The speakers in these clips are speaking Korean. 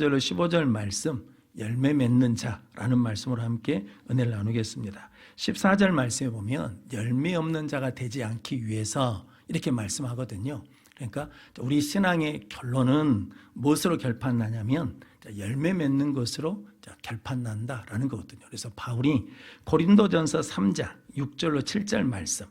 13절로 15절 말씀, 열매 맺는 자라는 말씀으로 함께 은혜를 나누겠습니다. 14절 말씀에 보면 열매 없는 자가 되지 않기 위해서 이렇게 말씀하거든요. 그러니까 우리 신앙의 결론은 무엇으로 결판나냐면 열매 맺는 것으로 결판난다라는 거거든요. 그래서 바울이 고린도전서 3장 6절로 7절 말씀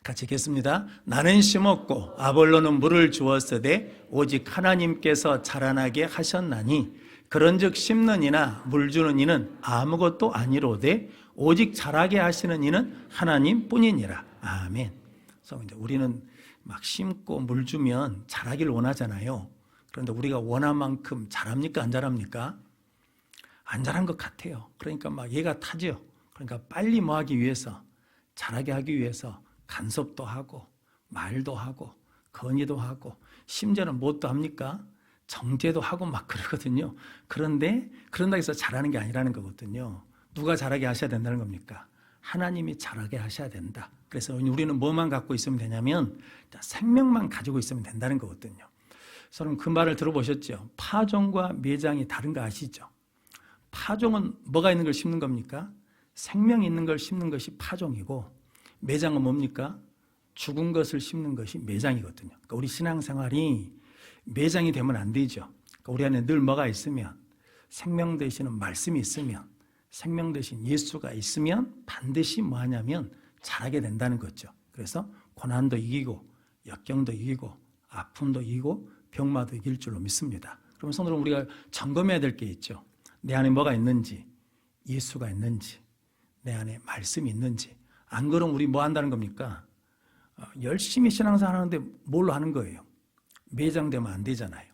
같이 읽겠습니다. 나는 심었고 아볼로는 물을 주었으되 오직 하나님께서 자라나게 하셨나니 그런즉 심는 이나 물 주는 이는 아무것도 아니로되 오직 자라게 하시는 이는 하나님뿐이니라. 아멘. 그래서 이제 우리는 막 심고 물 주면 자라길 원하잖아요. 그런데 우리가 원한 만큼 자랍니까? 안 자랍니까? 안 자란 것 같아요. 그러니까 막 얘가 타죠. 그러니까 빨리 뭐 하기 위해서, 자라게 하기 위해서 간섭도 하고 말도 하고 건의도 하고 심지어는 뭣도 합니까? 정죄도 하고 막 그러거든요. 그런데 그런다고 해서 자라는 게 아니라는 거거든요. 누가 자라게 하셔야 된다는 겁니까? 하나님이 자라게 하셔야 된다. 그래서 우리는 뭐만 갖고 있으면 되냐면 생명만 가지고 있으면 된다는 거거든요. 저는 그 말을 들어보셨죠? 파종과 매장이 다른 거 아시죠? 파종은 뭐가 있는 걸 심는 겁니까? 생명이 있는 걸 심는 것이 파종이고, 매장은 뭡니까? 죽은 것을 심는 것이 매장이거든요. 그러니까 우리 신앙생활이 매장이 되면 안 되죠. 그러니까 우리 안에 늘 뭐가 있으면, 생명 되시는 말씀이 있으면, 생명 되신 예수가 있으면 반드시 뭐 하냐면 자라게 된다는 거죠. 그래서 고난도 이기고 역경도 이기고 아픔도 이기고 병마도 이길 줄로 믿습니다. 그러면 성도는 우리가 점검해야 될 게 있죠. 내 안에 뭐가 있는지, 예수가 있는지, 내 안에 말씀이 있는지. 안 그러면 우리 뭐 한다는 겁니까? 열심히 신앙생활 하는데 뭘로 하는 거예요? 매장되면 안 되잖아요.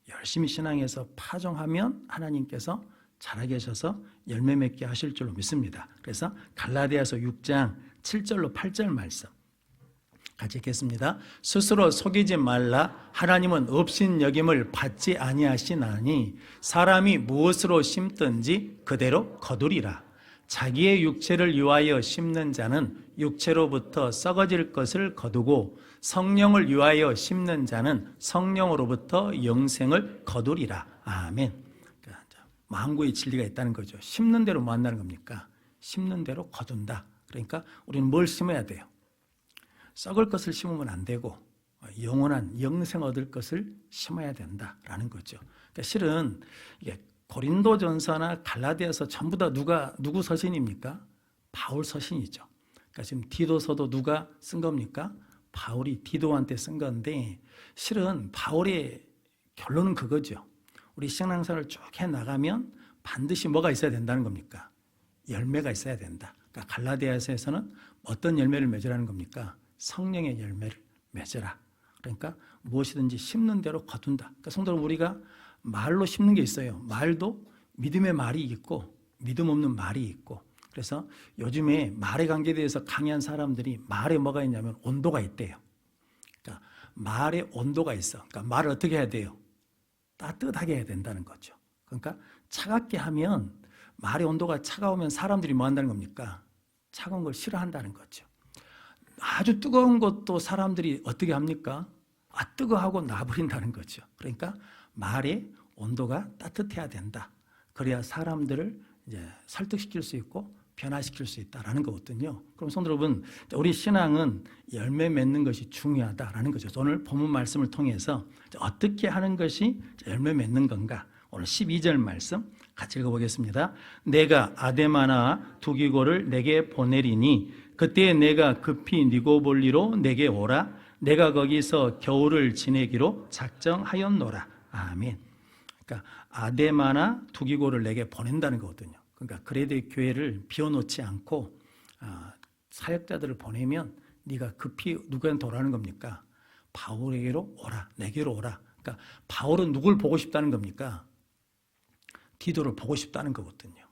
열심히 신앙에서 파종하면 하나님께서 자라게 하셔서 열매 맺게 하실 줄로 믿습니다. 그래서 갈라디아서 6장 7절로 8절 말씀 같이 읽겠습니다. 스스로 속이지 말라. 하나님은 없인 여김을 받지 아니하시나니 사람이 무엇으로 심든지 그대로 거두리라. 자기의 육체를 위하여 심는 자는 육체로부터 썩어질 것을 거두고 성령을 위하여 심는 자는 성령으로부터 영생을 거두리라. 아멘. 만고의 진리가 있다는 거죠. 심는 대로 뭐 한다는 겁니까? 심는 대로 거둔다. 그러니까 우리는 뭘 심어야 돼요? 썩을 것을 심으면 안 되고 영원한 영생 얻을 것을 심어야 된다라는 거죠. 그러니까 실은 이게 고린도전서나 갈라디아서 전부 다 누구 서신입니까? 바울 서신이죠. 그러니까 지금 디도서도 누가 쓴 겁니까? 바울이 디도한테 쓴 건데 실은 바울의 결론은 그거죠. 우리 신앙생활을 쭉 해나가면 반드시 뭐가 있어야 된다는 겁니까? 열매가 있어야 된다. 그러니까 갈라디아서에서는 어떤 열매를 맺으라는 겁니까? 성령의 열매를 맺으라. 그러니까 무엇이든지 심는 대로 거둔다. 그러니까 성도는 우리가 말로 심는 게 있어요. 말도 믿음의 말이 있고 믿음 없는 말이 있고. 그래서 요즘에 말의 관계에 대해서 강의한 사람들이 말에 뭐가 있냐면 온도가 있대요. 그러니까 말에 온도가 있어. 그러니까 말을 어떻게 해야 돼요? 따뜻하게 해야 된다는 거죠. 그러니까 차갑게 하면 말의 온도가 차가우면 사람들이 뭐 한다는 겁니까? 차가운 걸 싫어한다는 거죠. 아주 뜨거운 것도 사람들이 어떻게 합니까? 뜨거워하고 놔버린다는 거죠. 그러니까 말의 온도가 따뜻해야 된다. 그래야 사람들을 이제 설득시킬 수 있고 변화시킬 수 있다라는 거거든요. 그럼 성도 여러분, 우리 신앙은 열매 맺는 것이 중요하다라는 거죠. 오늘 본문 말씀을 통해서 어떻게 하는 것이 열매 맺는 건가? 오늘 12절 말씀 같이 읽어보겠습니다. 내가 아데마나 두기고를 내게 보내리니 그때 내가 급히 니고볼리로 내게 오라. 내가 거기서 겨울을 지내기로 작정하였노라. 아멘. 그러니까 아데마나 두기고를 내게 보낸다는 거거든요. 그러니까 그레데 교회를 비워놓지 않고 사역자들을 보내면 네가 급히 누구한테 오라는 겁니까? 바울에게로 오라, 내게로 오라. 그러니까 바울은 누굴 보고 싶다는 겁니까? 디도를 보고 싶다는 거거든요.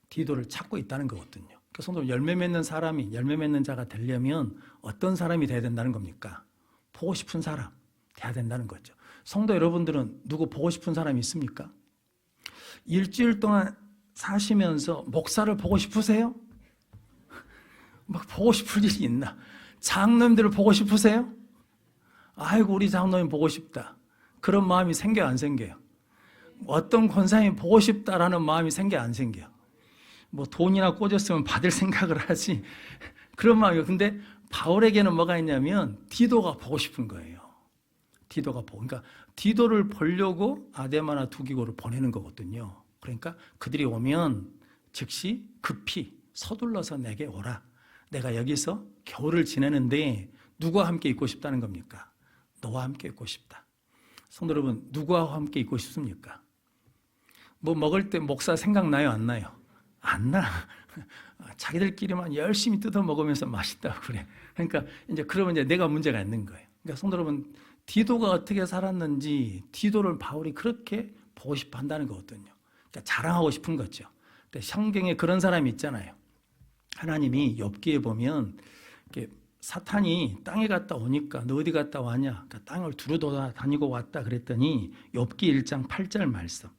디도를 찾고 있다는 거거든요. 그러니까 성도 열매 맺는 사람이, 열매 맺는 자가 되려면 어떤 사람이 돼야 된다는 겁니까? 보고 싶은 사람 돼야 된다는 거죠. 성도 여러분들은 누구 보고 싶은 사람이 있습니까? 일주일 동안 사시면서 목사를 보고 싶으세요? 막 보고 싶을 일이 있나? 장로님들을 보고 싶으세요? 아이고 우리 장로님 보고 싶다. 그런 마음이 생겨요, 안 생겨요? 어떤 권사님이 보고 싶다라는 마음이 생겨요, 안 생겨요? 뭐 돈이나 꽂았으면 받을 생각을 하지 그런 마음이에요. 근데 바울에게는 뭐가 있냐면 디도가 보고 싶은 거예요. 디도가 보고, 그러니까 디도를 보려고 아데마나 두기고를 보내는 거거든요. 그러니까 그들이 오면 즉시 급히 서둘러서 내게 오라. 내가 여기서 겨울을 지내는데 누구와 함께 있고 싶다는 겁니까? 너와 함께 있고 싶다. 성도 여러분, 누구와 함께 있고 싶습니까? 뭐 먹을 때 목사 생각나요, 안 나요? 안 나. 자기들끼리만 열심히 뜯어 먹으면서 맛있다고 그래. 그러니까 이제 그러면 이제 내가 문제가 있는 거예요. 그러니까 성도 여러분, 디도가 어떻게 살았는지 디도를 바울이 그렇게 보고 싶어 한다는 거거든요. 그러니까 자랑하고 싶은 거죠. 성경에 그런 사람이 있잖아요. 하나님이 욥기에 보면 사탄이 땅에 갔다 오니까 너 어디 갔다 왔냐? 그러니까 땅을 두루 돌아다니고 왔다 그랬더니 욥기 1장 8절 말씀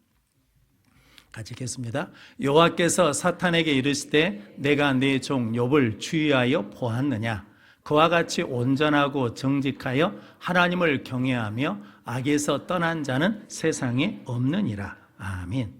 같이 읽겠습니다. 여호와께서 사탄에게 이르시되 내가 네 종 욥을 주의하여 보았느냐? 그와 같이 온전하고 정직하여 하나님을 경외하며 악에서 떠난 자는 세상에 없느니라. 아멘.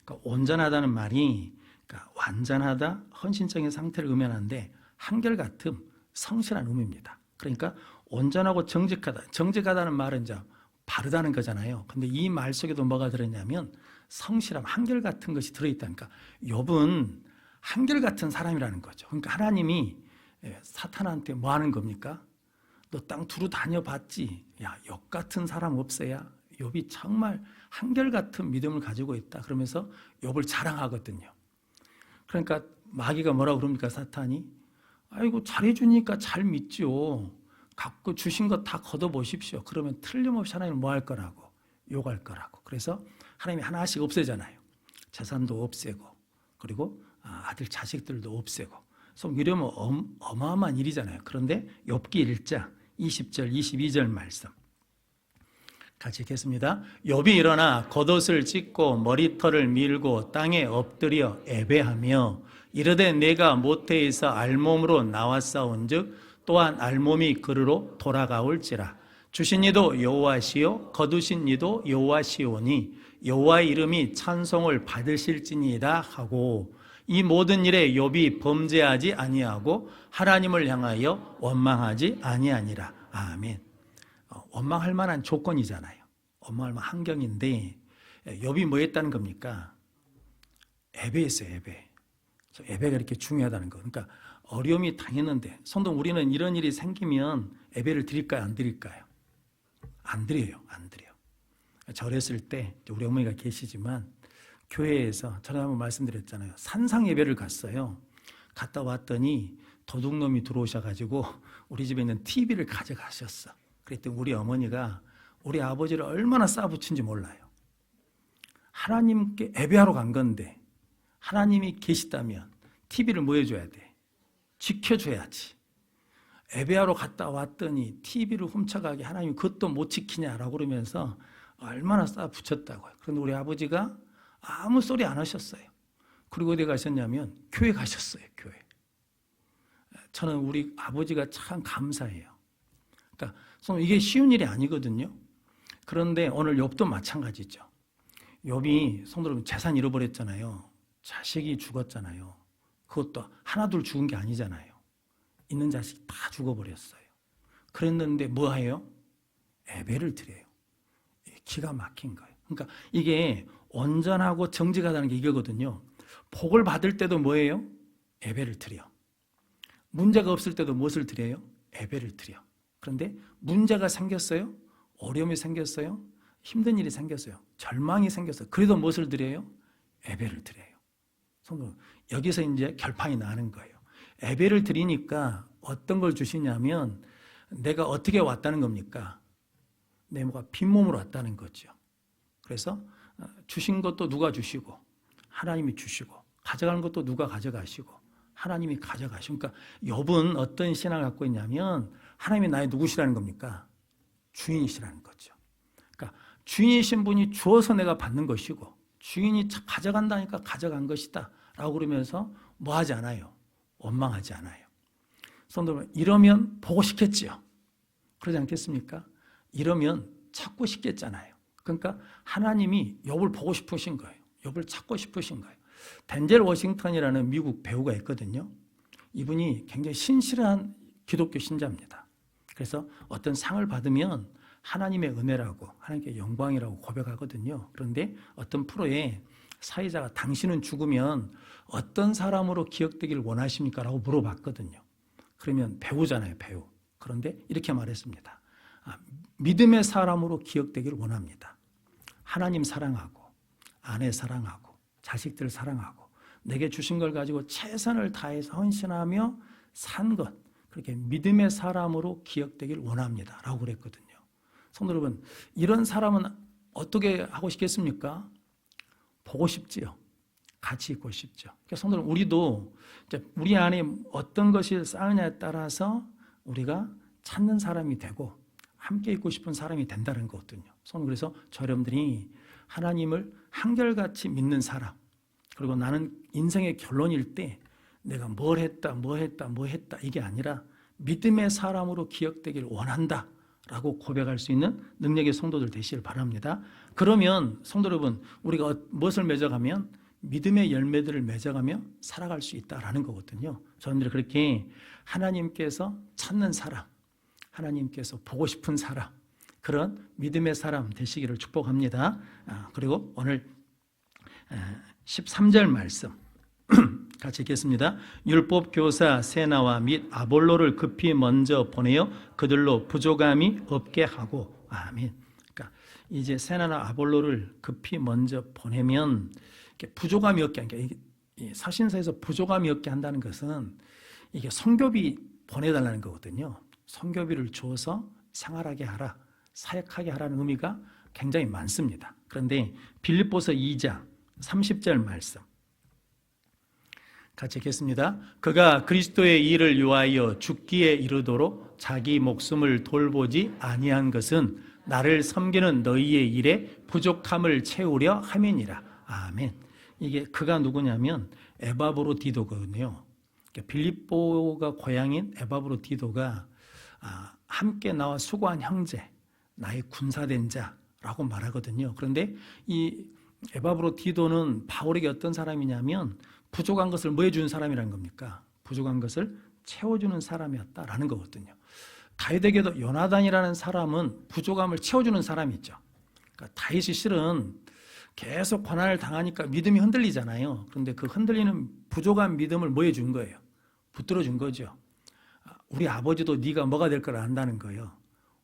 그러니까 온전하다는 말이 그러니까 완전하다, 헌신적인 상태를 의미하는데 한결같음, 성실한 의미입니다. 그러니까 온전하고 정직하다. 정직하다는 말은 이제 바르다는 거잖아요. 근데 이 말 속에도 뭐가 들어있냐면 성실함, 한결같은 것이 들어있다니까. 욥은 한결같은 사람이라는 거죠. 그러니까 하나님이 사탄한테 뭐 하는 겁니까? 너 땅 두루 다녀봤지? 야, 욥 같은 사람 없어야. 욥이 정말 한결같은 믿음을 가지고 있다. 그러면서 욥을 자랑하거든요. 그러니까 마귀가 뭐라고 그럽니까? 사탄이 아이고 잘해주니까 잘 믿죠. 갖고 주신 것 다 걷어보십시오. 그러면 틀림없이 하나님은 뭐 할 거라고? 욕할 거라고. 그래서 하나님이 하나씩 없애잖아요. 재산도 없애고 그리고 아들 자식들도 없애고. 그래서 이러면 어마어마한 일이잖아요. 그런데 욥기 1장 20절 22절 말씀 같이 읽겠습니다. 욥이 일어나 겉옷을 찢고 머리털을 밀고 땅에 엎드려 애배하며 이르되 내가 모태에서 알몸으로 나왔사온즉 또한 알몸이 그르로 돌아가올지라. 주신 이도 여호와시요 거두신 이도 여호와시오니 여호와의 이름이 찬송을 받으실지니이다 하고 이 모든 일에 욥이 범죄하지 아니하고 하나님을 향하여 원망하지 아니하니라. 아멘. 원망할 만한 조건이잖아요. 원망할 만한 환경인데 욥이 뭐 했다는 겁니까? 애배했어요. 애배. 애배가 이렇게 중요하다는 거. 그러니까 어려움이 당했는데 성도 우리는 이런 일이 생기면 애배를 드릴까요? 안 드릴까요? 안 드려요. 안 드려요. 절했을 때 우리 어머니가 계시지만 교회에서 전에 한번 말씀드렸잖아요. 산상 예배를 갔어요. 갔다 왔더니 도둑놈이 들어오셔가지고 우리 집에 있는 TV를 가져가셨어. 그랬더니 우리 어머니가 우리 아버지를 얼마나 싸붙인지 몰라요. 하나님께 예배하러 간 건데 하나님이 계시다면 TV를 뭐 해줘야 돼? 지켜줘야지. 예배하러 갔다 왔더니 TV를 훔쳐가게 하나님이 그것도 못 지키냐라고 그러면서 얼마나 싸붙였다고요. 그런데 우리 아버지가 아무 소리 안 하셨어요. 그리고 어디 가셨냐면 교회 가셨어요. 교회. 저는 우리 아버지가 참 감사해요. 그러니까 이게 쉬운 일이 아니거든요. 그런데 오늘 욥도 마찬가지죠. 욥이 성도 여러분 재산 잃어버렸잖아요. 자식이 죽었잖아요. 그것도 하나 둘 죽은 게 아니잖아요. 있는 자식 다 죽어버렸어요. 그랬는데 뭐 해요? 예배를 드려요. 기가 막힌 거예요. 그러니까 이게 온전하고 정직하다는 게 이거거든요. 복을 받을 때도 뭐예요? 예배를 드려. 문제가 없을 때도 무엇을 드려요? 예배를 드려. 그런데 문제가 생겼어요? 어려움이 생겼어요? 힘든 일이 생겼어요? 절망이 생겼어요? 그래도 무엇을 드려요? 예배를 드려요. 여기서 이제 결판이 나는 거예요. 예배를 드리니까 어떤 걸 주시냐면 내가 어떻게 왔다는 겁니까? 내 뭐가 빈몸으로 왔다는 거죠. 그래서 주신 것도 누가 주시고 하나님이 주시고 가져가는 것도 누가 가져가시고 하나님이 가져가시고. 그러니까 욥은 어떤 신앙을 갖고 있냐면 하나님이 나의 누구시라는 겁니까? 주인이시라는 거죠. 그러니까 주인이신 분이 주어서 내가 받는 것이고 주인이 가져간다니까 가져간 것이다 라고 그러면서 뭐 하지 않아요? 원망하지 않아요. 성도 이러면 보고 싶겠지요. 그러지 않겠습니까? 이러면 찾고 싶겠잖아요. 그러니까 하나님이 욥을 보고 싶으신 거예요. 욥을 찾고 싶으신 거예요. 덴젤 워싱턴이라는 미국 배우가 있거든요. 이분이 굉장히 신실한 기독교 신자입니다. 그래서 어떤 상을 받으면 하나님의 은혜라고, 하나님께 영광이라고 고백하거든요. 그런데 어떤 프로에 사회자가 당신은 죽으면 어떤 사람으로 기억되길 원하십니까? 라고 물어봤거든요. 그러면 배우잖아요, 배우. 그런데 이렇게 말했습니다. 믿음의 사람으로 기억되길 원합니다. 하나님 사랑하고, 아내 사랑하고, 자식들 사랑하고, 내게 주신 걸 가지고 최선을 다해서 헌신하며 산 것, 그렇게 믿음의 사람으로 기억되길 원합니다. 라고 그랬거든요. 성도 여러분, 이런 사람은 어떻게 하고 싶겠습니까? 보고 싶지요. 같이 있고 싶죠. 그러니까 성도 여러분, 우리도 이제 우리 안에 어떤 것이 쌓느냐에 따라서 우리가 찾는 사람이 되고 함께 있고 싶은 사람이 된다는 거거든요. 그래서 저 여러분들이 하나님을 한결같이 믿는 사람, 그리고 나는 인생의 결론일 때 내가 뭘 했다 이게 아니라 믿음의 사람으로 기억되기를 원한다 라고 고백할 수 있는 능력의 성도들 되시길 바랍니다. 그러면 성도 여러분, 우리가 무엇을 맺어가면 믿음의 열매들을 맺어가며 살아갈 수 있다라는 거거든요. 저는 그렇게 하나님께서 찾는 사람, 하나님께서 보고 싶은 사람, 그런 믿음의 사람 되시기를 축복합니다. 그리고 오늘 13절 말씀 같이 읽겠습니다. 율법 교사 세나와 및 아볼로를 급히 먼저 보내어 그들로 부족함이 없게 하고. 아멘. 그러니까 이제 세나나 아볼로를 급히 먼저 보내면 부족함이 없게 하니까, 사신서에서 부족함이 없게 한다는 것은 이게 성교비 보내달라는 거거든요. 성교비를 주어서 생활하게 하라, 사역하게 하라는 의미가 굉장히 많습니다. 그런데 빌립보서 2장 30절 말씀 같이 읽겠습니다. 그가 그리스도의 일을 위하여 죽기에 이르도록 자기 목숨을 돌보지 아니한 것은 나를 섬기는 너희의 일에 부족함을 채우려 함이니라. 아멘. 이게 그가 누구냐면 에바브로디도거든요. 빌립보가 고향인 에바브로디도가 함께 나와 수고한 형제, 나의 군사된 자라고 말하거든요. 그런데 이 에바브로디도는 바울에게 어떤 사람이냐면 부족한 것을 뭐 해주는 사람이라는 겁니까? 부족한 것을 채워주는 사람이었다라는 거거든요. 다윗에게도 요나단이라는 사람은 부족함을 채워주는 사람이죠. 그러니까 다윗이 실은 계속 고난을 당하니까 믿음이 흔들리잖아요. 그런데 그 흔들리는 부족한 믿음을 뭐 해준 거예요? 붙들어 준 거죠. 우리 아버지도 네가 뭐가 될 걸 안다는 거예요.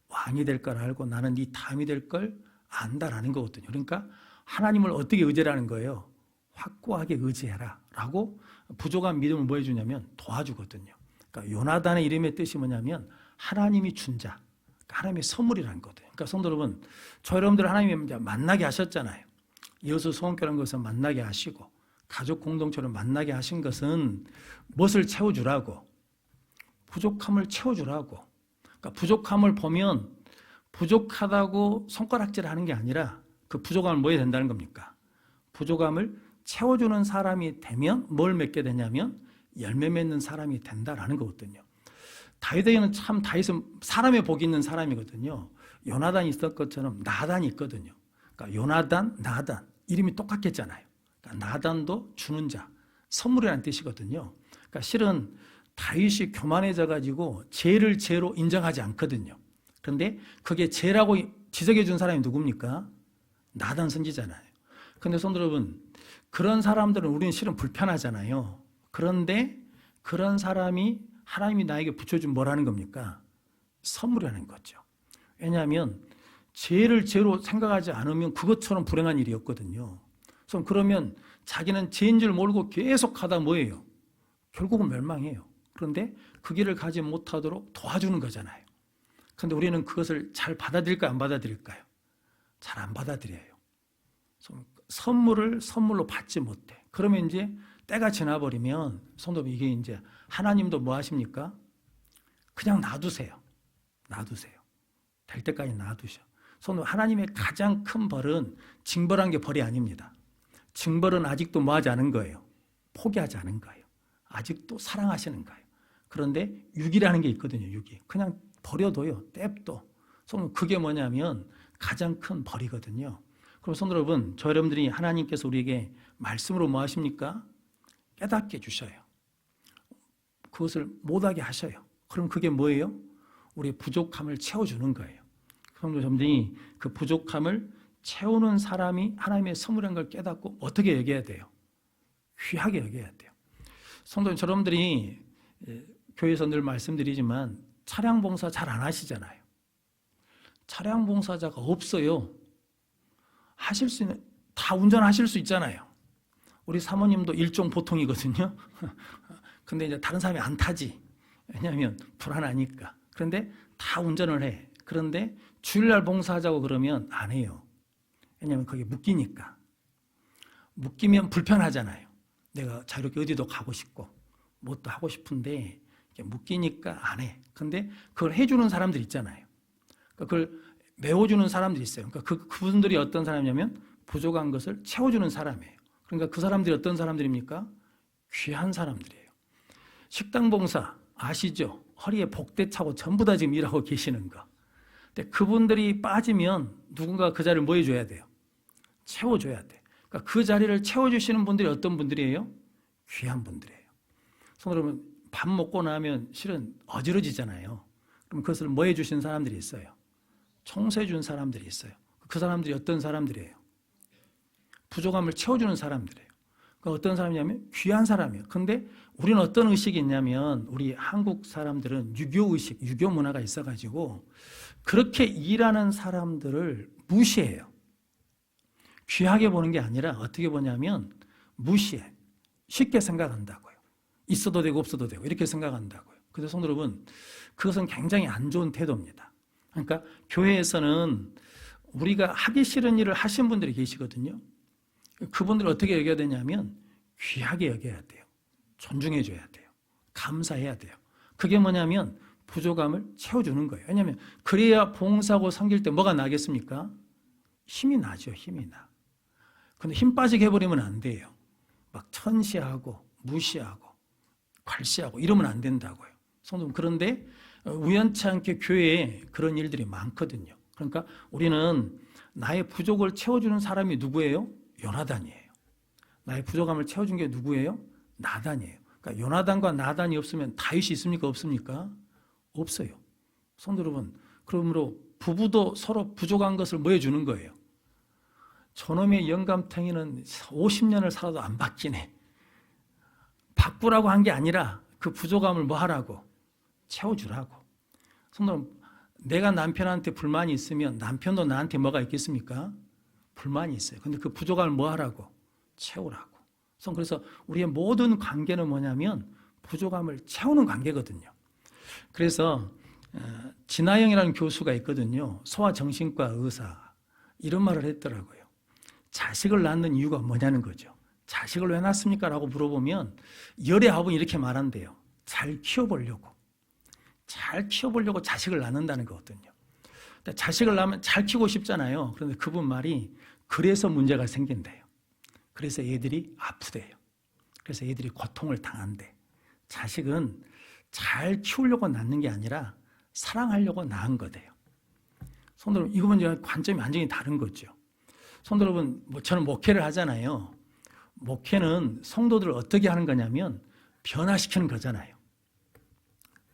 왕이 될 걸 알고 나는 네 다음이 될 걸 안다라는 거거든요. 그러니까 하나님을 어떻게 의지하는 거예요? 확고하게 의지해라 라고 부족한 믿음을 뭐 해주냐면 도와주거든요. 그러니까 요나단의 이름의 뜻이 뭐냐면 하나님이 준 자, 하나님의 선물이라는 거거든요. 그러니까 성도 여러분, 저 여러분들 하나님이 만나게 하셨잖아요. 이웃을 소원케라는 것을 만나게 하시고 가족 공동체를 만나게 하신 것은 무엇을 채워주라고? 부족함을 채워주라고. 그러니까 부족함을 보면 부족하다고 손가락질하는 게 아니라 그 부족함을 뭐 해야 된다는 겁니까? 부족함을 채워주는 사람이 되면 뭘 맺게 되냐면 열매 맺는 사람이 된다라는 거거든요. 다윗에게는 참 다윗은 사람의 복이 있는 사람이거든요. 요나단이 있었을 것처럼 나단이 있거든요. 그러니까 요나단, 나단 이름이 똑같겠잖아요. 그러니까 나단도 주는 자, 선물이라는 뜻이거든요. 그러니까 실은 다윗이 교만해져 가지고 죄를 죄로 인정하지 않거든요. 그런데 그게 죄라고 지적해 준 사람이 누굽니까? 나단 선지자잖아요. 그런데 성도 여러분, 그런 사람들은 우리는 실은 불편하잖아요. 그런데 그런 사람이 하나님이 나에게 붙여준 뭐라는 겁니까? 선물이라는 거죠. 왜냐하면 죄를 죄로 생각하지 않으면 그것처럼 불행한 일이었거든요. 그러면 자기는 죄인 줄 모르고 계속 하다 뭐예요? 결국은 멸망해요. 그런데 그 길을 가지 못하도록 도와주는 거잖아요. 그런데 우리는 그것을 잘 받아들일까요? 안 받아들일까요? 잘 안 받아들여요. 선물을 선물로 받지 못해. 그러면 이제 때가 지나버리면 성도 이게 이제 하나님도 뭐 하십니까? 그냥 놔두세요. 놔두세요. 될 때까지 놔두셔. 성도 하나님의 가장 큰 벌은 징벌한 게 벌이 아닙니다. 징벌은 아직도 뭐 하지 않은 거예요? 포기하지 않은 거예요. 아직도 사랑하시는 거예요. 그런데 육이라는 게 있거든요. 육이. 그냥 버려둬요. 떫도. 그게 뭐냐면 가장 큰 벌이거든요. 그럼 성도 여러분, 저 여러분들이 하나님께서 우리에게 말씀으로 뭐 하십니까? 깨닫게 해주셔요. 그것을 못하게 하셔요. 그럼 그게 뭐예요? 우리의 부족함을 채워주는 거예요. 성도 여러분들이 그 부족함을 채우는 사람이 하나님의 선물인 걸 깨닫고 어떻게 여겨야 돼요? 귀하게 여겨야 돼요. 성도 여러분들이 교회에서 늘 말씀드리지만 차량 봉사 잘 안 하시잖아요. 차량 봉사자가 없어요. 하실 수 있는, 다 운전하실 수 있잖아요. 우리 사모님도 일종 보통이거든요. 근데 이제 다른 사람이 안 타지. 왜냐하면 불안하니까. 그런데 다 운전을 해. 그런데 주일날 봉사하자고 그러면 안 해요. 왜냐하면 그게 묶이니까. 묶이면 불편하잖아요. 내가 자유롭게 어디도 가고 싶고 뭣도 하고 싶은데 묶이니까 안 해. 근데 그걸 해주는 사람들 있잖아요. 그걸 메워주는 사람들이 있어요. 그러니까 그분들이 어떤 사람이냐면 부족한 것을 채워주는 사람이에요. 그러니까 그 사람들이 어떤 사람들입니까? 귀한 사람들이에요. 식당 봉사 아시죠? 허리에 복대 차고 전부 다 지금 일하고 계시는 거. 근데 그분들이 빠지면 누군가 그 자리를 뭐 해줘야 돼요? 채워줘야 돼. 그러니까 그 자리를 채워주시는 분들이 어떤 분들이에요? 귀한 분들이에요. 그러면 밥 먹고 나면 실은 어지러지잖아요. 그럼 그것을 뭐 해주신 사람들이 있어요? 청소해 준 사람들이 있어요. 그 사람들이 어떤 사람들이에요? 부족함을 채워주는 사람들이에요. 그러니까 어떤 사람이냐면 귀한 사람이에요. 근데 우리는 어떤 의식이 있냐면 우리 한국 사람들은 유교의식, 유교 문화가 있어가지고 그렇게 일하는 사람들을 무시해요. 귀하게 보는 게 아니라 어떻게 보냐면 무시해. 쉽게 생각한다고요. 있어도 되고 없어도 되고 이렇게 생각한다고요. 그래서 성도 여러분, 그것은 굉장히 안 좋은 태도입니다. 그러니까 교회에서는 우리가 하기 싫은 일을 하신 분들이 계시거든요. 그분들을 어떻게 여겨야 되냐면 귀하게 여겨야 돼요. 존중해줘야 돼요. 감사해야 돼요. 그게 뭐냐면 부족함을 채워주는 거예요. 왜냐하면 그래야 봉사하고 섬길 때 뭐가 나겠습니까? 힘이 나죠. 힘이 나. 근데 힘 빠지게 해버리면 안 돼요. 막 천시하고 무시하고 괄시하고 이러면 안 된다고요. 성도님, 그런데 우연치 않게 교회에 그런 일들이 많거든요. 그러니까 우리는 나의 부족을 채워주는 사람이 누구예요? 요나단이에요. 나의 부족함을 채워준 게 누구예요? 나단이에요. 그러니까 요나단과 나단이 없으면 다윗이 있습니까? 없습니까? 없어요. 성도 여러분, 그러므로 부부도 서로 부족한 것을 뭐 해주는 거예요? 저놈의 영감탱이는 50년을 살아도 안 바뀌네. 바꾸라고 한 게 아니라 그 부족함을 뭐 하라고? 채워주라고. 성도 여러분, 내가 남편한테 불만이 있으면 남편도 나한테 뭐가 있겠습니까? 불만이 있어요. 근데 그 부족함을 뭐 하라고? 채우라고. 그래서 우리의 모든 관계는 뭐냐면 부족함을 채우는 관계거든요. 그래서 진아영이라는 교수가 있거든요. 소아정신과 의사. 이런 말을 했더라고요. 자식을 낳는 이유가 뭐냐는 거죠. 자식을 왜 낳습니까? 라고 물어보면 열의 아버는 이렇게 말한대요. 잘 키워보려고. 잘 키워보려고 자식을 낳는다는 거거든요. 자식을 낳으면 잘 키우고 싶잖아요. 그런데 그분 말이 그래서 문제가 생긴대요. 그래서 애들이 아프대요. 그래서 애들이 고통을 당한대. 자식은 잘 키우려고 낳는 게 아니라 사랑하려고 낳은 거대요. 성도 여러분, 이거는 관점이 완전히 다른 거죠. 성도 여러분, 저는 목회를 하잖아요. 목회는 성도들을 어떻게 하는 거냐면 변화시키는 거잖아요.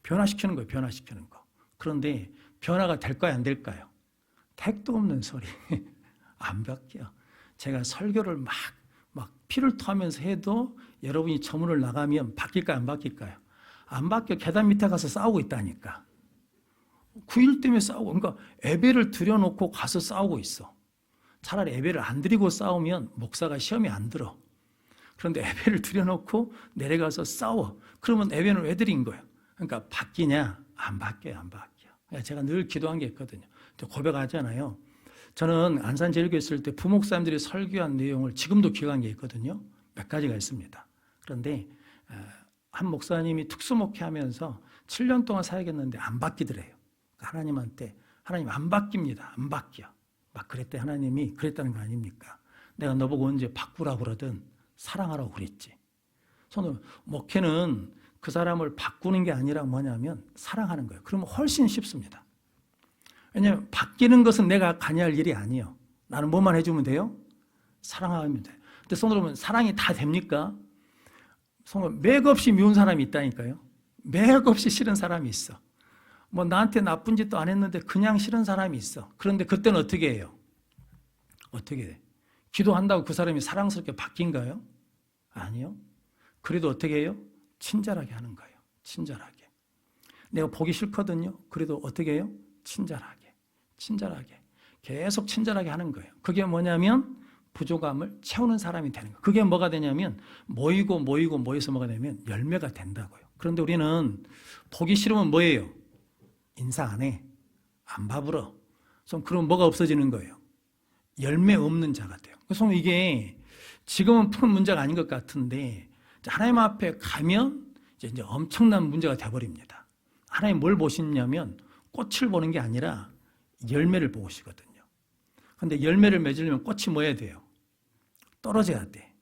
변화시키는 거예요. 변화시키는 거. 그런데 변화가 될까요? 안 될까요? 택도 없는 소리. 안 바뀌어. 제가 설교를 막 피를 토하면서 해도 여러분이 저문을 나가면 바뀔까요? 안 바뀔까요? 안 바뀌어. 계단 밑에 가서 싸우고 있다니까. 그 일 때문에 싸우고. 그러니까 예배를 드려놓고 가서 싸우고 있어. 차라리 예배를 안 드리고 싸우면 목사가 시험에 안 들어. 그런데 예배를 드려놓고 내려가서 싸워. 그러면 예배는 왜 드린 거예요? 그러니까 바뀌냐? 안 바뀌어요. 안 바뀌어. 제가 늘 기도한 게 있거든요. 고백하잖아요. 저는 안산제일교회 있을 때 부목사님들이 설교한 내용을 지금도 기억한 게 있거든요. 몇 가지가 있습니다. 그런데 한 목사님이 특수목회하면서 7년 동안 사역했는데 안 바뀌더래요. 하나님한테 하나님 안 바뀝니다. 안 바뀌어. 막 그랬대. 하나님이 그랬다는 거 아닙니까? 내가 너보고 언제 바꾸라고 그러든 사랑하라고 그랬지. 저는 목회는 그 사람을 바꾸는 게 아니라 뭐냐면 사랑하는 거예요. 그러면 훨씬 쉽습니다. 왜냐하면 바뀌는 것은 내가 관여할 일이 아니에요. 나는 뭐만 해주면 돼요? 사랑하면 돼요. 근데 성도 여러분, 사랑이 다 됩니까? 맥없이 미운 사람이 있다니까요. 맥없이 싫은 사람이 있어. 뭐 나한테 나쁜 짓도 안 했는데 그냥 싫은 사람이 있어. 그런데 그때는 어떻게 해요? 어떻게 돼? 기도한다고 그 사람이 사랑스럽게 바뀐가요? 아니요. 그래도 어떻게 해요? 친절하게 하는 거예요. 친절하게. 내가 보기 싫거든요. 그래도 어떻게 해요? 친절하게. 친절하게. 계속 친절하게 하는 거예요. 그게 뭐냐면 부족함을 채우는 사람이 되는 거예요. 그게 뭐가 되냐면 모여서 뭐가 되냐면 열매가 된다고요. 그런데 우리는 보기 싫으면 뭐예요? 인사 안 해. 안 밥으러. 그럼 뭐가 없어지는 거예요? 열매 없는 자가 돼요. 그래서 이게 지금은 푸는 문제가 아닌 것 같은데 하나님 앞에 가면 이제 엄청난 문제가 돼버립니다. 하나님 뭘 보시냐면 꽃을 보는 게 아니라 열매를 보시거든요. 그런데 열매를 맺으려면 꽃이 뭐 해야 돼요? 떨어져야 돼.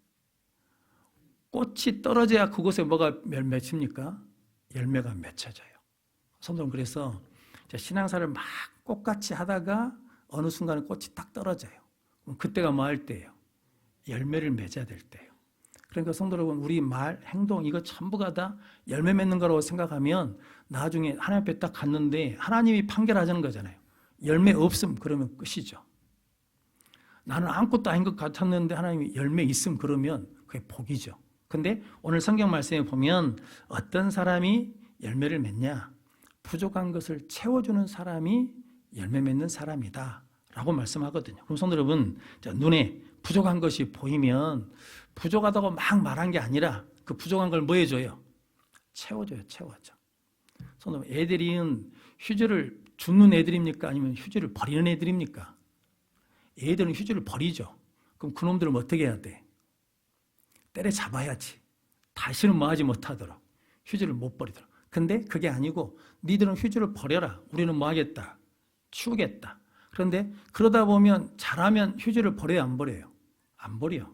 꽃이 떨어져야 그곳에 뭐가 맺힙니까? 열매가 맺혀져요. 성도는 그래서 신앙사를 막 꽃같이 하다가 어느 순간에 꽃이 딱 떨어져요. 그럼 그때가 뭐 할 때예요? 열매를 맺어야 될 때예요. 그러니까 성도 여러분, 우리 말, 행동 이거 전부가 다 열매 맺는 거라고 생각하면 나중에 하나님 앞에 딱 갔는데 하나님이 판결하자는 거잖아요. 열매 없음 그러면 끝이죠. 나는 아무것도 아닌 것 같았는데 하나님이 열매 있음 그러면 그게 복이죠. 근데 오늘 성경 말씀에 보면 어떤 사람이 열매를 맺냐? 부족한 것을 채워주는 사람이 열매 맺는 사람이다 라고 말씀하거든요. 그럼 성도 여러분, 눈에 부족한 것이 보이면 부족하다고 막 말한 게 아니라 그 부족한 걸 뭐 해줘요? 채워줘요. 채워줘. 성도 여러분, 애들은 휴지를 줍는 애들입니까? 아니면 휴지를 버리는 애들입니까? 애들은 휴지를 버리죠. 그럼 그놈들은 어떻게 해야 돼? 때려잡아야지. 다시는 뭐 하지 못하도록. 휴지를 못 버리도록. 근데 그게 아니고 니들은 휴지를 버려라. 우리는 뭐 하겠다? 치우겠다. 그런데 그러다 보면 잘하면 휴지를 버려요? 안 버려요? 안 버려.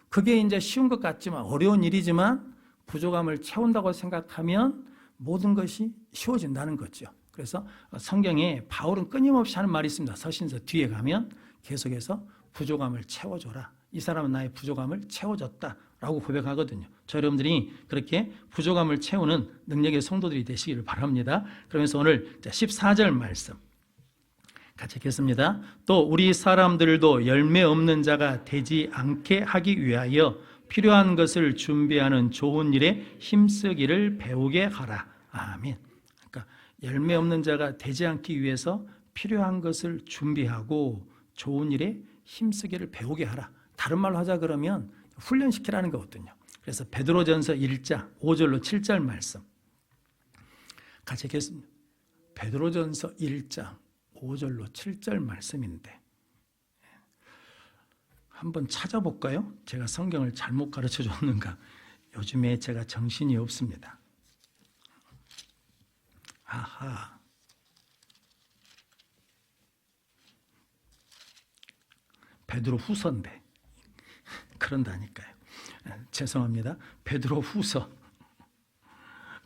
그게 이제 쉬운 것 같지만 어려운 일이지만 부족함을 채운다고 생각하면 모든 것이 쉬워진다는 거죠. 그래서 성경에 바울은 끊임없이 하는 말이 있습니다. 서신서 뒤에 가면 계속해서 부족함을 채워줘라. 이 사람은 나의 부족함을 채워줬다라고 고백하거든요. 저 여러분들이 그렇게 부족함을 채우는 능력의 성도들이 되시기를 바랍니다. 그러면서 오늘 14절 말씀 같이 읽겠습니다. 또 우리 사람들도 열매 없는 자가 되지 않게 하기 위하여 필요한 것을 준비하는 좋은 일에 힘쓰기를 배우게 하라. 아멘. 그러니까 열매 없는 자가 되지 않기 위해서 필요한 것을 준비하고 좋은 일에 힘쓰기를 배우게 하라. 다른 말로 하자 그러면 훈련시키라는 거거든요. 그래서 베드로전서 1장 5절로 7절 말씀 같이 읽겠습니다. 베드로전서 1장 5절로 7절 말씀인데 한번 찾아볼까요? 제가 성경을 잘못 가르쳐 줬는가? 요즘에 제가 정신이 없습니다. 아하. 베드로 후서인데 그런다니까요. 죄송합니다. 베드로 후서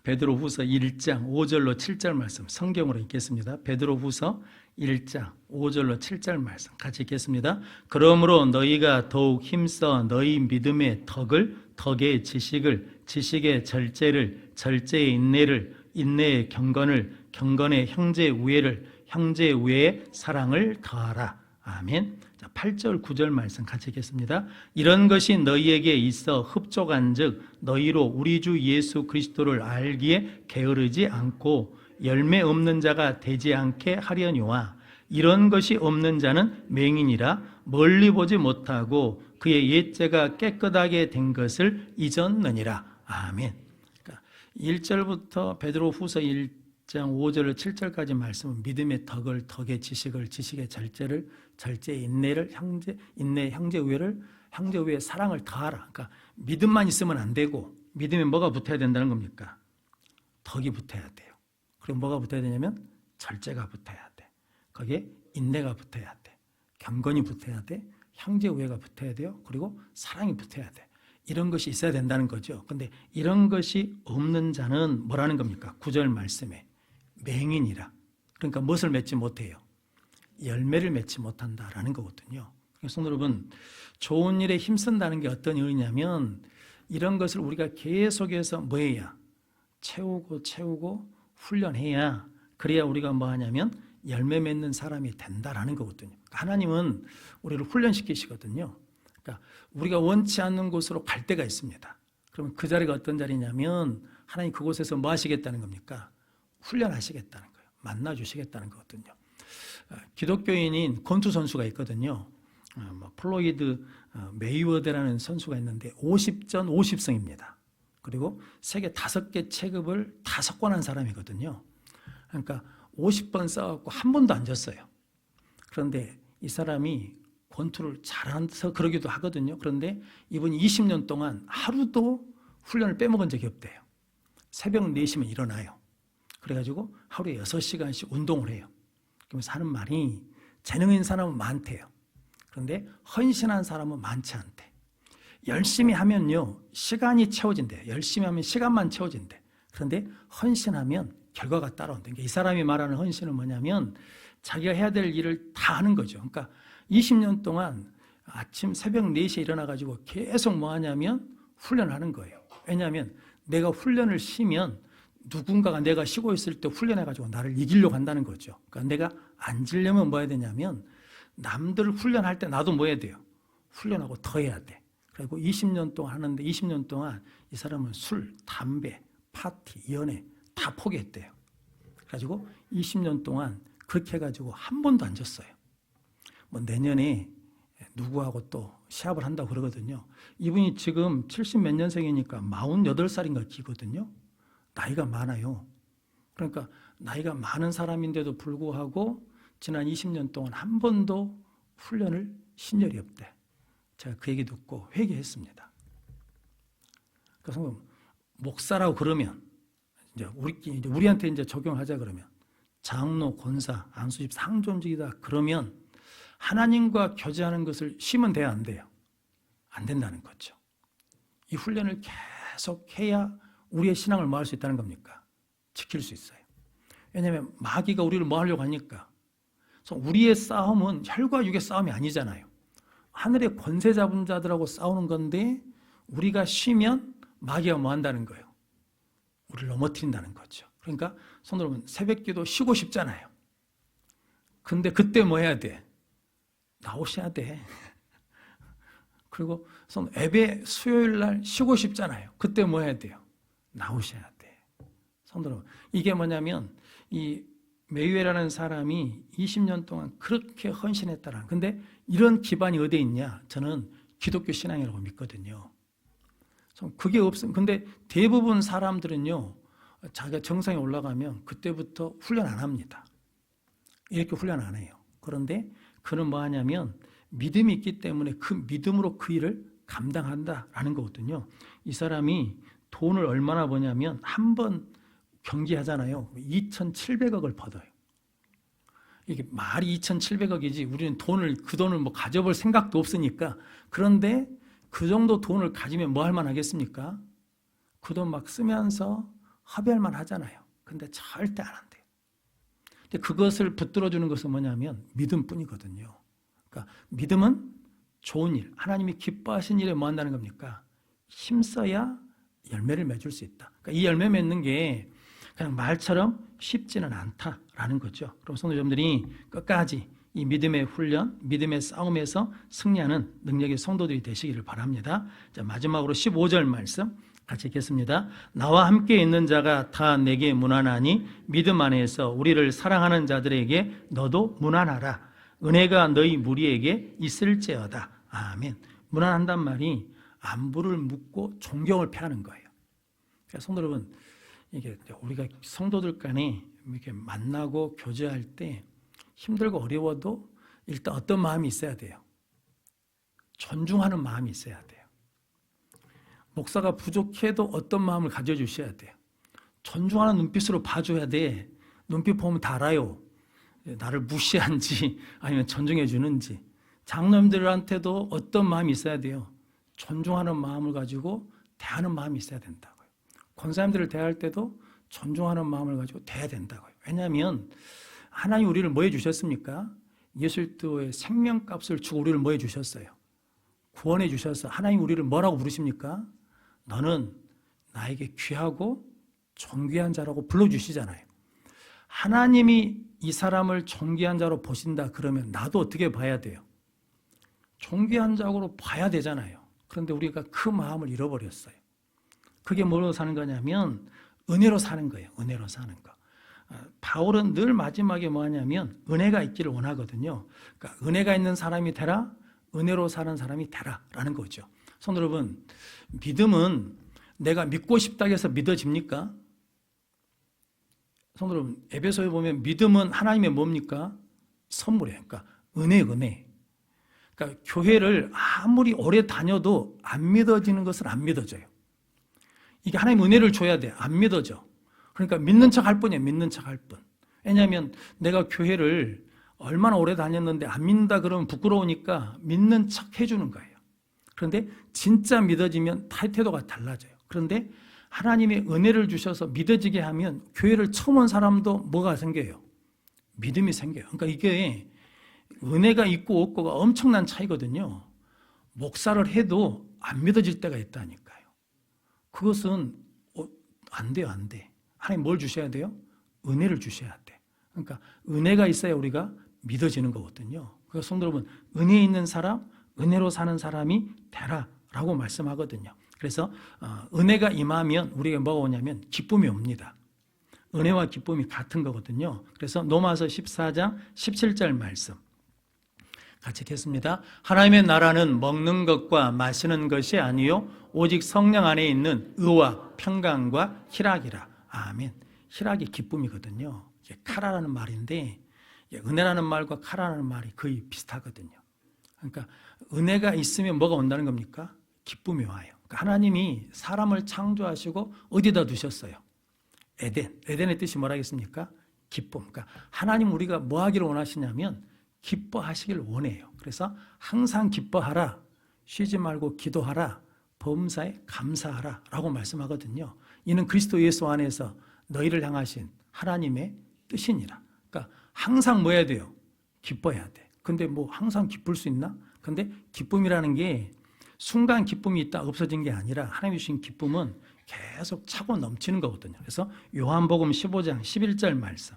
1장 5절로 7절 말씀 성경으로 읽겠습니다. 베드로 후서 1장 5절로 7절 말씀 같이 읽겠습니다. 그러므로 너희가 더욱 힘써 너희 믿음의 덕을, 덕의 지식을, 지식의 절제를, 절제의 인내를, 인내의 경건을, 경건의 형제 우애를, 형제 우애의 사랑을 더하라. 아멘. 8절 9절 말씀 같이 읽겠습니다. 이런 것이 너희에게 있어 흡족한즉 너희로 우리 주 예수 그리스도를 알기에 게으르지 않고 열매 없는 자가 되지 않게 하려니와 이런 것이 없는 자는 맹인이라 멀리 보지 못하고 그의 옛죄가 깨끗하게 된 것을 잊었느니라. 아멘. 그러니까 1절부터 베드로 후서 1장 5절 7절까지 말씀은 믿음의 덕을, 덕의 지식을, 지식의 절제를, 절제의 인내를, 인내의 형제 우애를, 형제 우애의 사랑을 더하라. 그러니까 믿음만 있으면 안 되고 믿음에 뭐가 붙어야 된다는 겁니까? 덕이 붙어야 돼요. 그리고 뭐가 붙어야 되냐면 절제가 붙어야 돼. 거기에 인내가 붙어야 돼. 경건이 붙어야 돼. 형제 우애가 붙어야 돼요. 그리고 사랑이 붙어야 돼. 이런 것이 있어야 된다는 거죠. 근데 이런 것이 없는 자는 뭐라는 겁니까? 9절 말씀에 맹인이라. 그러니까 무엇을 맺지 못해요? 열매를 맺지 못한다라는 거거든요. 성도 여러분, 좋은 일에 힘쓴다는 게 어떤 의미냐면 이런 것을 우리가 계속해서 뭐 해야? 채우고 훈련해야, 그래야 우리가 뭐 하냐면 열매 맺는 사람이 된다라는 거거든요. 하나님은 우리를 훈련시키시거든요. 그러니까 우리가 원치 않는 곳으로 갈 때가 있습니다. 그러면 그 자리가 어떤 자리냐면 하나님 그곳에서 뭐 하시겠다는 겁니까? 훈련하시겠다는 거예요. 만나주시겠다는 거거든요. 기독교인인 권투 선수가 있거든요. 플로이드 메이워더라는 선수가 있는데 50전 50승입니다. 그리고 세계 5개 체급을 다 석권한 사람이거든요. 그러니까 50번 싸웠고 한 번도 안 졌어요. 그런데 이 사람이 권투를 잘해서 그러기도 하거든요. 그런데 이분이 20년 동안 하루도 훈련을 빼먹은 적이 없대요. 새벽 4시면 일어나요. 그래가지고 하루에 6시간씩 운동을 해요. 그러면서 하는 말이 재능 있는 사람은 많대요. 그런데 헌신한 사람은 많지 않대. 열심히 하면요 시간이 채워진대요. 열심히 하면 시간만 채워진대. 그런데 헌신하면 결과가 따라온다. 그러니까 이 사람이 말하는 헌신은 뭐냐면 자기가 해야 될 일을 다 하는 거죠. 그러니까 20년 동안 아침 새벽 4시에 일어나가지고 계속 뭐 하냐면 훈련하는 거예요. 왜냐하면 내가 훈련을 쉬면 누군가가 내가 쉬고 있을 때 훈련해가지고 나를 이기려고 한다는 거죠. 그러니까 내가 안 지려면 뭐 해야 되냐면 남들 훈련할 때 나도 뭐 해야 돼요? 훈련하고 더 해야 돼. 그리고 20년 동안 하는데 20년 동안 이 사람은 술, 담배, 파티, 연애 다 포기했대요. 그래가지고 20년 동안 그렇게 해가지고 한 번도 안 졌어요. 뭐 내년에 누구하고 또 시합을 한다고 그러거든요. 이분이 지금 70 몇 년생이니까 48살인가 기거든요. 나이가 많아요. 그러니까 나이가 많은 사람인데도 불구하고 지난 20년 동안 한 번도 훈련을 쉰 적이 없대. 제가 그 얘기 듣고 회개했습니다. 그래서 목사라고 그러면 이제 우리한테 이제 적용하자 그러면 장로, 권사, 안수집 상존직이다 그러면 하나님과 교제하는 것을 쉬면 돼야 안 돼요? 안 된다는 거죠. 이 훈련을 계속 해야 우리의 신앙을 뭐 할 수 있다는 겁니까? 지킬 수 있어요. 왜냐하면 마귀가 우리를 뭐 하려고 하니까. 그래서 우리의 싸움은 혈과 육의 싸움이 아니잖아요. 하늘의 권세 잡은 자들하고 싸우는 건데 우리가 쉬면 마귀가 뭐 한다는 거예요? 우리를 넘어뜨린다는 거죠. 그러니까 성도 여러분 새벽기도 쉬고 싶잖아요. 근데 그때 뭐 해야 돼? 나오셔야 돼. 그리고 예배 수요일 날 쉬고 싶잖아요. 그때 뭐 해야 돼요? 나오셔야 돼. 성도 여러분 이게 뭐냐면 이 메이웨라는 사람이 20년 동안 그렇게 헌신했다라는. 근데 이런 기반이 어디에 있냐? 저는 기독교 신앙이라고 믿거든요. 그게 없음. 근데 대부분 사람들은요, 자기가 정상에 올라가면 그때부터 훈련 안 합니다. 이렇게 훈련 안 해요. 그런데 그는 뭐 하냐면 믿음이 있기 때문에 그 믿음으로 그 일을 감당한다라는 거거든요. 이 사람이 돈을 얼마나 버냐면 한 번 경기하잖아요. 2,700억을 벌어요. 이게 말이 2,700억이지 우리는 그 돈을 뭐 가져볼 생각도 없으니까. 그런데 그 정도 돈을 가지면 뭐 할 만 하겠습니까? 그 돈 막 쓰면서 합의할 만 하잖아요. 근데 절대 안 한대요. 근데 그것을 붙들어주는 것은 뭐냐면 믿음뿐이거든요. 그러니까 믿음은 좋은 일, 하나님이 기뻐하신 일에 뭐 한다는 겁니까? 힘써야 열매를 맺을 수 있다. 그러니까 이 열매 맺는 게 그냥 말처럼 쉽지는 않다라는 거죠. 그럼 성도님들이 끝까지 이 믿음의 훈련, 믿음의 싸움에서 승리하는 능력의 성도들이 되시기를 바랍니다. 자, 마지막으로 15절 말씀 같이 읽겠습니다. 나와 함께 있는 자가 다 내게 문안하니 믿음 안에서 우리를 사랑하는 자들에게 너도 문안하라. 은혜가 너희 무리에게 있을지어다. 아멘. 문안한단 말이 안부를 묻고 존경을 표하는 거예요. 그러니까 성도 여러분, 이게 우리가 성도들 간에 이렇게 만나고 교제할 때 힘들고 어려워도 일단 어떤 마음이 있어야 돼요? 존중하는 마음이 있어야 돼요. 목사가 부족해도 어떤 마음을 가져주셔야 돼요? 존중하는 눈빛으로 봐줘야 돼. 눈빛 보면 다 알아요. 나를 무시한지 아니면 존중해 주는지. 장로님들한테도 어떤 마음이 있어야 돼요? 존중하는 마음을 가지고 대하는 마음이 있어야 된다고요. 권사님들을 대할 때도 존중하는 마음을 가지고 대해야 된다고요. 왜냐하면 하나님 우리를 뭐 해주셨습니까? 예수 그리스도의 생명값을 주고 우리를 뭐 해주셨어요? 구원해 주셔서 하나님 우리를 뭐라고 부르십니까? 너는 나에게 귀하고 존귀한 자라고 불러주시잖아요. 하나님이 이 사람을 존귀한 자로 보신다 그러면 나도 어떻게 봐야 돼요? 존귀한 자로 봐야 되잖아요. 그런데 우리가 그 마음을 잃어버렸어요. 그게 뭐로 사는 거냐면 은혜로 사는 거예요. 은혜로 사는 거. 바울은 늘 마지막에 뭐 하냐면 은혜가 있기를 원하거든요. 그러니까 은혜가 있는 사람이 되라, 은혜로 사는 사람이 되라 라는 거죠. 성도 여러분, 믿음은 내가 믿고 싶다고 해서 믿어집니까? 성도 여러분, 에베소에 보면 믿음은 하나님의 뭡니까? 선물이에요. 그러니까 은혜. 그러니까 교회를 아무리 오래 다녀도 안 믿어지는 것은 안 믿어져요. 이게 하나님 은혜를 줘야 돼. 안 믿어져. 그러니까 믿는 척 할 뿐이에요. 믿는 척 할 뿐. 왜냐하면 내가 교회를 얼마나 오래 다녔는데 안 믿는다 그러면 부끄러우니까 믿는 척 해주는 거예요. 그런데 진짜 믿어지면 태도가 달라져요. 그런데 하나님의 은혜를 주셔서 믿어지게 하면 교회를 처음 온 사람도 뭐가 생겨요? 믿음이 생겨요. 그러니까 이게 은혜가 있고 없고가 엄청난 차이거든요. 목사를 해도 안 믿어질 때가 있다니까요. 그것은 안 돼요, 안 돼. 하나님 뭘 주셔야 돼요? 은혜를 주셔야 돼. 그러니까 은혜가 있어야 우리가 믿어지는 거거든요. 그래서 성도 여러분, 은혜 있는 사람, 은혜로 사는 사람이 되라라고 말씀하거든요. 그래서 은혜가 임하면 우리가 뭐가 오냐면 기쁨이 옵니다. 은혜와 기쁨이 같은 거거든요. 그래서 로마서 14장 17절 말씀 같이 읽겠습니다. 하나님의 나라는 먹는 것과 마시는 것이 아니요 오직 성령 안에 있는 의와 평강과 희락이라. 아멘. 희락이 기쁨이거든요. 이게 카라라는 말인데 은혜라는 말과 카라라는 말이 거의 비슷하거든요. 그러니까 은혜가 있으면 뭐가 온다는 겁니까? 기쁨이 와요. 그러니까 하나님이 사람을 창조하시고 어디다 두셨어요? 에덴. 에덴의 뜻이 뭐라겠습니까? 기쁨. 그러니까 하나님 우리가 뭐 하기를 원하시냐면 기뻐하시길 원해요. 그래서 항상 기뻐하라, 쉬지 말고 기도하라, 범사에 감사하라 라고 말씀하거든요. 이는 그리스도 예수 안에서 너희를 향하신 하나님의 뜻이니라. 그러니까 항상 뭐 해야 돼요? 기뻐해야 돼. 근데 뭐 항상 기쁠 수 있나? 근데 기쁨이라는 게 순간 기쁨이 있다 없어진 게 아니라 하나님이 주신 기쁨은 계속 차고 넘치는 거거든요. 그래서 요한복음 15장 11절 말씀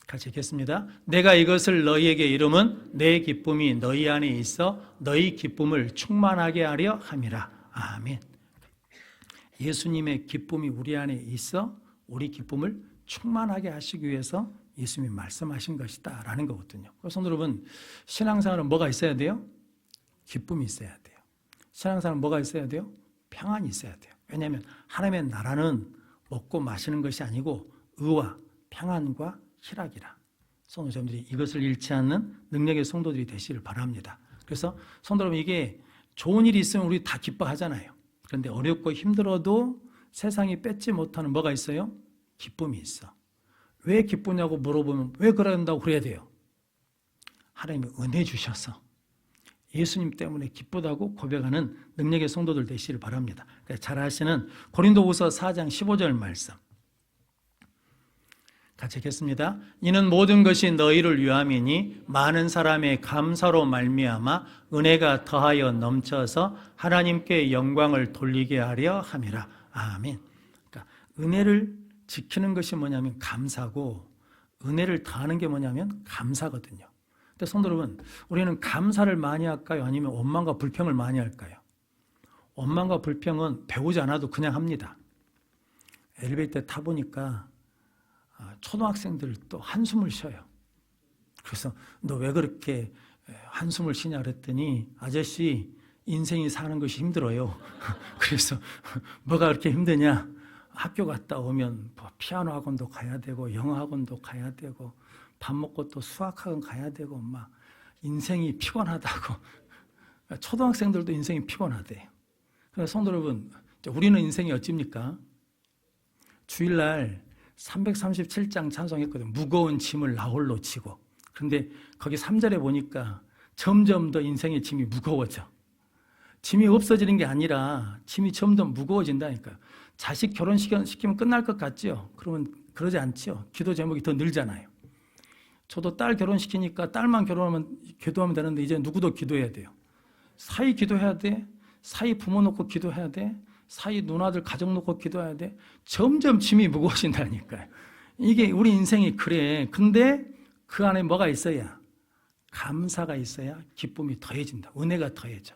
같이 읽겠습니다. 내가 이것을 너희에게 이름은 내 기쁨이 너희 안에 있어 너희 기쁨을 충만하게 하려 함이라. 아멘. 예수님의 기쁨이 우리 안에 있어 우리 기쁨을 충만하게 하시기 위해서 예수님이 말씀하신 것이다 라는 거거든요. 그래서 성도 여러분, 신앙생활은 뭐가 있어야 돼요? 기쁨이 있어야 돼요. 신앙생활은 뭐가 있어야 돼요? 평안이 있어야 돼요. 왜냐하면 하나님의 나라는 먹고 마시는 것이 아니고 의와 평안과 희락이라. 성도님들이 이것을 잃지 않는 능력의 성도들이 되시길 바랍니다. 그래서 성도 여러분, 이게 좋은 일이 있으면 우리 다 기뻐하잖아요. 그런데 어렵고 힘들어도 세상이 뺏지 못하는 뭐가 있어요? 기쁨이 있어. 왜 기쁘냐고 물어보면 왜 그런다고 그래야 돼요? 하나님이 은혜 주셔서 예수님 때문에 기쁘다고 고백하는 능력의 성도들 되시길 바랍니다. 잘 아시는 고린도후서 4장 15절 말씀 같이 읽겠습니다. 이는 모든 것이 너희를 위함이니 많은 사람의 감사로 말미암아 은혜가 더하여 넘쳐서 하나님께 영광을 돌리게 하려 함이라. 아멘. 그러니까 은혜를 지키는 것이 뭐냐면 감사고 은혜를 더하는 게 뭐냐면 감사거든요. 근데 성도 여러분, 우리는 감사를 많이 할까요? 아니면 원망과 불평을 많이 할까요? 원망과 불평은 배우지 않아도 그냥 합니다. 엘리베이터 타보니까 초등학생들 또 한숨을 쉬어요. 그래서 너 왜 그렇게 한숨을 쉬냐 그랬더니 아저씨 인생이 사는 것이 힘들어요. 그래서 뭐가 그렇게 힘드냐? 학교 갔다 오면 피아노 학원도 가야 되고 영어 학원도 가야 되고 밥 먹고 또 수학 학원 가야 되고 막 인생이 피곤하다고. 초등학생들도 인생이 피곤하대요. 그래서 성도 여러분, 우리는 인생이 어찌입니까? 주일날 337장 찬송했거든. 무거운 짐을 나 홀로 지고. 그런데 거기 3절에 보니까 점점 더 인생의 짐이 무거워져. 짐이 없어지는 게 아니라 짐이 점점 무거워진다니까요. 자식 결혼시키면 끝날 것 같죠? 그러면 그러지 않죠. 기도 제목이 더 늘잖아요. 저도 딸 결혼시키니까 딸만 기도하면 되는데 이제 누구도 기도해야 돼요. 사위 기도해야 돼. 사위 부모 놓고 기도해야 돼. 사위 누나들 가족 놓고 기도해야 돼. 점점 짐이 무거워진다니까요. 이게 우리 인생이 그래. 근데 그 안에 뭐가 있어야? 감사가 있어야 기쁨이 더해진다. 은혜가 더해져.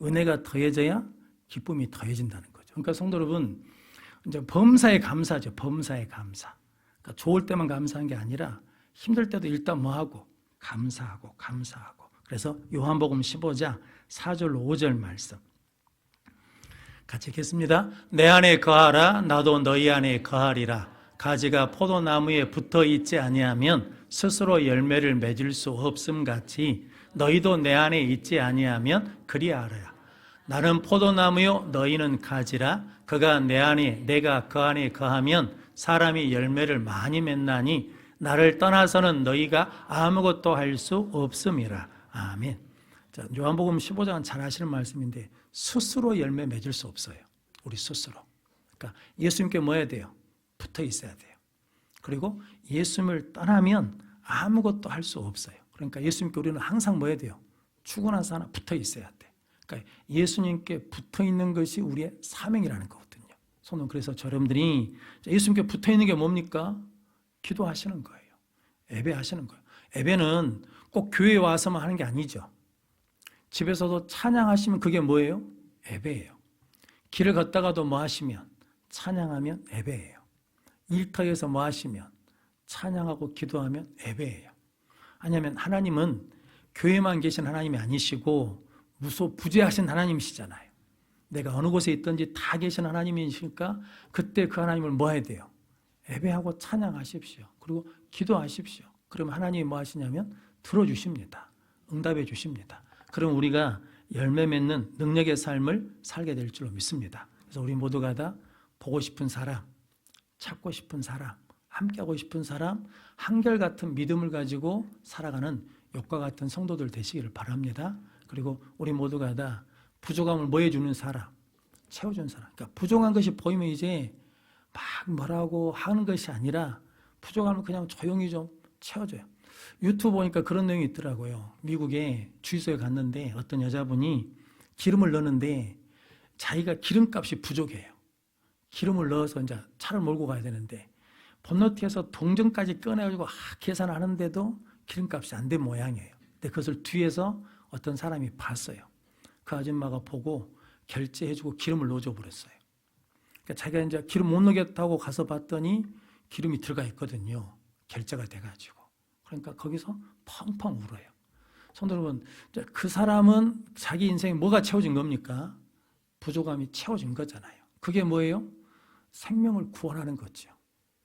은혜가 더해져야 기쁨이 더해진다는 거죠. 그러니까 성도 여러분, 이제 범사에 감사죠. 범사에 감사. 그러니까 좋을 때만 감사한 게 아니라 힘들 때도 일단 뭐하고? 감사하고 감사하고. 그래서 요한복음 15장 4절 5절 말씀 같이 읽겠습니다. 내 안에 거하라 나도 너희 안에 거하리라. 가지가 포도나무에 붙어 있지 아니하면 스스로 열매를 맺을 수 없음 같이 너희도 내 안에 있지 아니하면 그리하라. 나는 포도나무요 너희는 가지라. 그가 내 안에 내가 그 안에 거하면 사람이 열매를 많이 맺나니 나를 떠나서는 너희가 아무것도 할 수 없음이라. 아멘. 자, 요한복음 15장은 잘 아시는 말씀인데 스스로 열매 맺을 수 없어요. 우리 스스로. 그러니까 예수님께 뭐 해야 돼요? 붙어 있어야 돼요. 그리고 예수님을 떠나면 아무것도 할 수 없어요. 그러니까 예수님께 우리는 항상 뭐 해야 돼요? 죽어나서 하나 붙어 있어야 돼. 그러니까 예수님께 붙어 있는 것이 우리의 사명이라는 거거든요. 저는 그래서 여러분들이 예수님께 붙어 있는 게 뭡니까? 기도하시는 거예요. 예배하시는 거예요. 예배는 꼭 교회에 와서만 하는 게 아니죠. 집에서도 찬양하시면 그게 뭐예요? 예배예요. 길을 걷다가도 뭐 하시면? 찬양하면 예배예요. 일터에서 뭐 하시면? 찬양하고 기도하면 예배예요. 아니면 하나님은 교회만 계신 하나님이 아니시고 무소부재하신 하나님이시잖아요. 내가 어느 곳에 있든지 다 계신 하나님이시니까 그때 그 하나님을 뭐 해야 돼요? 예배하고 찬양하십시오. 그리고 기도하십시오. 그러면 하나님이 뭐 하시냐면 들어주십니다. 응답해 주십니다. 그럼 우리가 열매 맺는 능력의 삶을 살게 될 줄로 믿습니다. 그래서 우리 모두가 다 보고 싶은 사람, 찾고 싶은 사람, 함께하고 싶은 사람, 한결같은 믿음을 가지고 살아가는 욕과 같은 성도들 되시기를 바랍니다. 그리고 우리 모두가 다 부족함을 뭐 해주는 사람, 채워주는 사람. 그러니까 부족한 것이 보이면 이제 막 뭐라고 하는 것이 아니라 부족함을 그냥 조용히 좀 채워줘요. 유튜브 보니까 그런 내용이 있더라고요. 미국에 주유소에 갔는데 어떤 여자분이 기름을 넣는데 자기가 기름값이 부족해요. 기름을 넣어서 이제 차를 몰고 가야 되는데 본너티에서 동전까지 꺼내가지고 계산을 하는데도 기름값이 안 된 모양이에요. 근데 그것을 뒤에서 어떤 사람이 봤어요. 그 아줌마가 보고 결제해주고 기름을 넣어줘 버렸어요. 그러니까 자기가 이제 기름 못 넣겠다고 가서 봤더니 기름이 들어가 있거든요. 결제가 돼가지고. 그러니까 거기서 펑펑 울어요. 성도 여러분, 그 사람은 자기 인생에 뭐가 채워진 겁니까? 부족함이 채워진 거잖아요. 그게 뭐예요? 생명을 구원하는 거죠.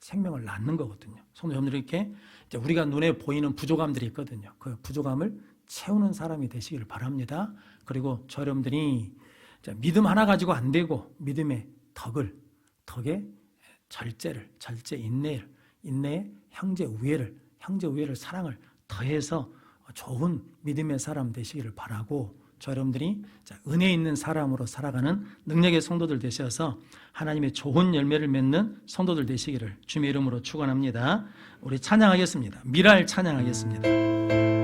생명을 낳는 거거든요. 성도 여러분들 이렇게 우리가 눈에 보이는 부족함들이 있거든요. 그 부족함을 채우는 사람이 되시길 바랍니다. 그리고 저 여러분들이 믿음 하나 가지고 안 되고 믿음의 덕에 절제 인내에 형제 우애를 사랑을 더해서 좋은 믿음의 사람 되시기를 바라고 저 여러분들이 은혜 있는 사람으로 살아가는 능력의 성도들 되셔서 하나님의 좋은 열매를 맺는 성도들 되시기를 주님의 이름으로 축원합니다. 우리 찬양하겠습니다. 미랄 찬양하겠습니다.